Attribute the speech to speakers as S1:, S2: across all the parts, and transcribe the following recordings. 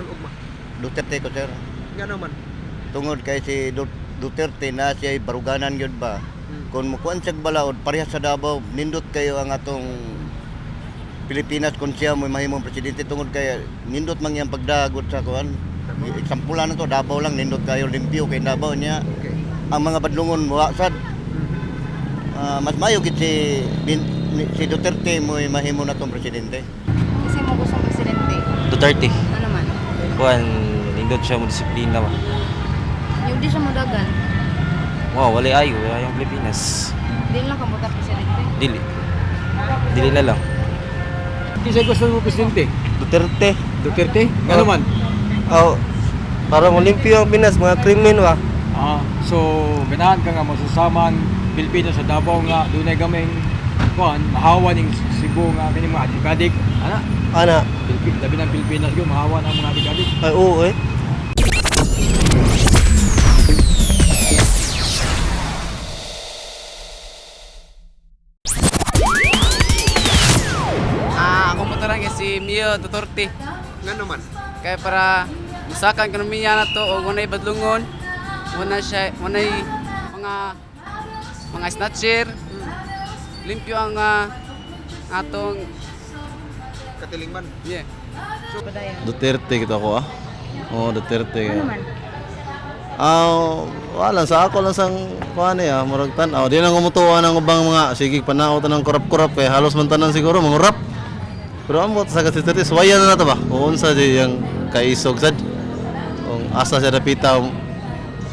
S1: man ugma?
S2: Duterte ko, sir.
S1: Nga naman.
S2: Tungod kay si Duterte na siya baruganan yun ba? Kung mukuan siya balaod, parehas sa Davao, nindot kayo ang atong Pilipinas kung siya mo mahimong presidente tungod kay nindot man yang pagdagot sa kuan. Eksampulan na to, Davao lang, nindot kayo limpyo kay Davao niya.
S1: Okay.
S2: Ang mga badlungon muwasad. Mas mayo gid si Duterte mo mahimo na tong presidente.
S3: Kasi mo gustong presidente.
S4: Duterte.
S3: Ano man?
S4: Kuan, nindot siya mo disiplina ba?
S3: Yung di siya mudagan.
S4: Wow, wala ayo, wala yung Pilipinas.
S3: Di lang kamuta presidente.
S4: Dili. Dili na lang.
S1: Kasi gusto mo presidente?
S4: Duterte.
S1: Duterte? Nga naman.
S4: Oh, para malimpyo ang Pinas, mga krimen ba?
S1: So ganahan ka nga masasamang Pilipinas sa Davao nga dunay gamay kuan mahawa ning Cebu nga kini mga adik-adik.
S4: Ana,
S1: Labi ng Pilipinas gyud mahawa ang mga adik-adik.
S4: ay oo eh.
S5: Ako mo tarang si Mio Duterte.
S1: Nga naman.
S5: Kaya para musakan ekonomiya na to o munay badlungon, munay mga snatcher, limpyo ang atong
S1: Katilingman.
S5: yeah.
S4: Duterte kita ko ah. Oo, Duterte.
S3: Ano man?
S4: Wala sa ako lang sang kuan ya, murag tan-aw. Di na gumutuwa ng ubang mga sige panaot ng kurap-kurap kay halos man tanan siguro mangurap. Pero amot sa kasitati suwayan na to ba? Kung unsa di yang kaisog sad. Kung asa siya dapita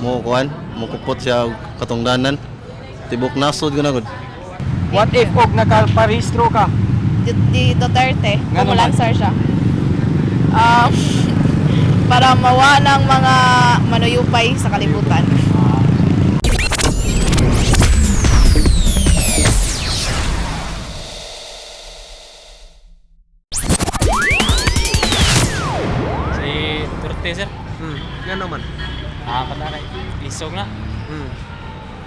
S4: mo kuan, mo kupot siya og katungdanan. Tibok nasod gud na gud.
S1: What if og nakaparehistro ka?
S3: Di Duterte.
S1: Nga naman?
S3: Kumulansar siya. Para mawa ng mga manuyupay sa kalibutan.
S6: Si Duterte sir.
S1: Nga naman.
S6: Nakakata na isog na.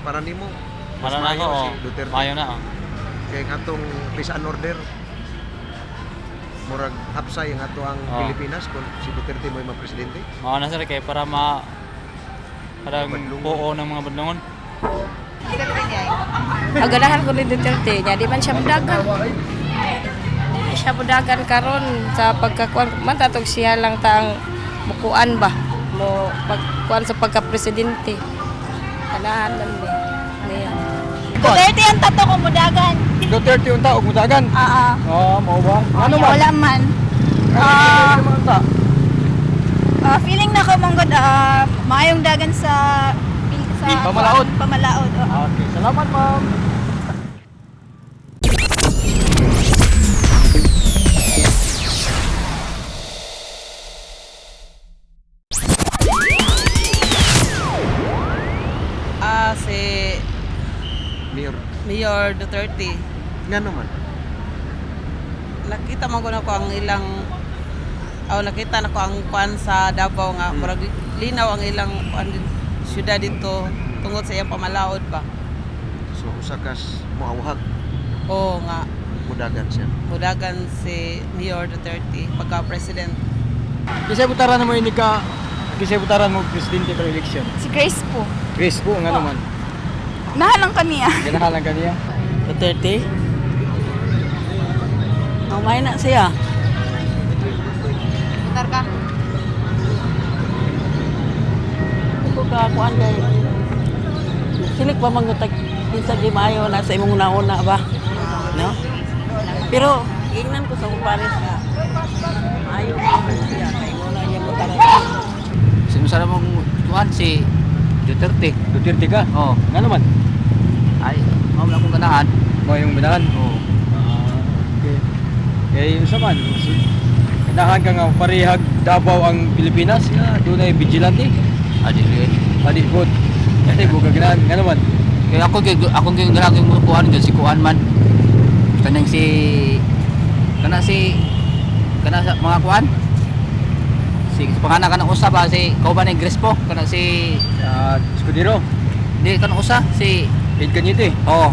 S1: Para nimo
S6: Para
S1: mas
S6: na ako,
S1: maayo
S6: oh.
S1: si Duterte.
S6: Mayo na oh.
S1: Kay atong peace and order murag hapsay ang ato ang
S6: Oh.
S1: Pilipinas kung si Duterte mo yung presidente.
S6: Mao na sir kay para parang
S1: Badlungon.
S6: buo ng mga badlungon.
S3: Aganahan ko ni Duterte niya, di man siya budagan. Di siya budagan karon sa pagkakuan man tatog siya lang tang bukuan ba mo pagkuan sa pagka-presidente. Ganahan man niya. Duterte ang tato ko budagan.
S1: Duterte yung tao mudagan. Mao ba? Ano man?
S3: Wala man. Feeling na ko manggod maayong dagan sa
S1: Pamalaod.
S3: Pamalaod. Oo.
S1: Okay, salamat ma'am.
S5: Si Mayor Duterte.
S1: Nga naman.
S5: Nakita man ko na ko ang ilang nakita na ko ang kuan sa Davao nga murag linaw ang ilang kuan syudad dito tungod sa iyang pamalaod ba.
S1: So usakas moawhag
S5: Oo nga
S1: mudagan siya.
S5: mudagan si Mayor Duterte pagka-president.
S1: Kisay butaran mo ini ka kisay butaran mo presidente sa election.
S3: Si Grace po.
S1: Chris po nga naman.
S3: Nahalang kaniya.
S1: Ganahalan kaniya.
S5: Duterte? May na siya.
S3: Butar ka.
S5: Ito ka kuan kay silik pa man tag pinsa di maayo na sa imong nauna ba? No? Pero ingnan ko sa kumpares nga. Maayo man siya kay wala niya mutaran.
S7: Sinusa mong tuhan si Duterte.
S1: Duterte ka?
S7: Oh,
S1: Nga naman.
S7: ay, mao na akong ganahan.
S1: Mo yung binahan.
S7: Oh.
S1: Okay. Eh yung saman. Ganahan ka nga parehag Davao ang Pilipinas nga dunay vigilante.
S7: Adi
S1: Adi good. Kasi buka ganahan nga naman.
S7: kaya akong ganahan yung kuan si kuan man. Kanang kana sa mga kuan. Si pangana kana usa ba si kauban ng Grespo kana si
S1: Escudero.
S7: di kana usa si
S1: Ed Cañete.
S7: oh